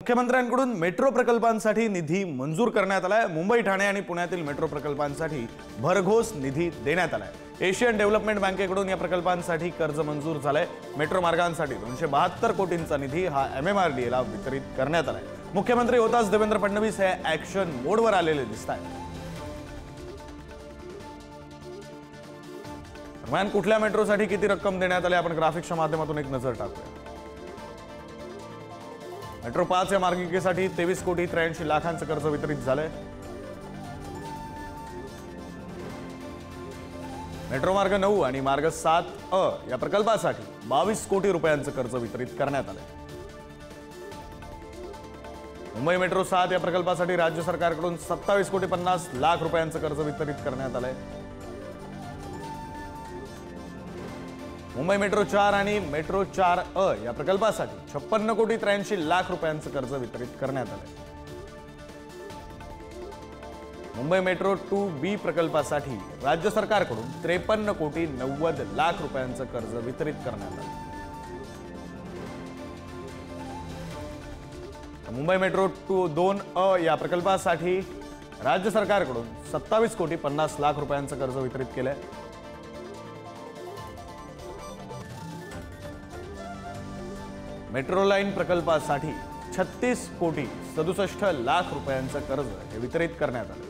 मुख्यमंत्र्यांकडून metro प्रकल्पांसाठी निधी मंजूर करण्यात आलाय। मुंबई, ठाणे आणि पुण्यातील मेट्रो प्रकल्पांसाठी भरघोस निधी देण्यात आलाय। एशियन डेव्हलपमेंट बँकेकडून या प्रकल्पांसाठी कर्ज मंजूर झालंय। मेट्रो मार्गांसाठी 272 कोटींचा निधी हा MMRDA ला वितरित करण्यात आलाय। मुख्यमंत्री होताच देवेंद्र फडणवीस हे ॲक्शन मोडवर आलेले दिसतात। दरम्यान कुठल्या मेट्रोसाठी किती रक्कम देण्यात आली आपण ग्राफिक्सच्या माध्यमातून एक नजर टाकूया। मेट्रो 5 या मार्गिकेसाठी 23 कोटी 83 लाखांचं कर्ज वितरित झालंय। मेट्रो मार्ग 9 आणि मार्ग 7A या प्रकल्पासाठी 22 कोटी रुपयांचं कर्ज वितरित करण्यात आलंय। मुंबई मेट्रो 7 या प्रकल्पासाठी राज्य सरकारकडून 27 कोटी 50 लाख रुपयांचं कर्ज वितरित करण्यात आलंय। मुंबई मेट्रो 4 आणि मेट्रो 4A या प्रकल्पासाठी 56 कोटी 83 लाख रुपयांचं कर्ज वितरित करण्यात आलंय। मुंबई मेट्रो 2B प्रकल्पासाठी राज्य सरकारकडून 53 कोटी 90 लाख रुपयांचं कर्ज वितरित करण्यात आलं। मुंबई मेट्रो 2A या प्रकल्पासाठी राज्य सरकारकडून 27 कोटी 50 लाख रुपयांचं कर्ज वितरित केलंय। मेट्रो लाईन प्रकल्पासाठी 36 कोटी 67 लाख रुपयांचं कर्ज हे वितरित करण्यात आलं।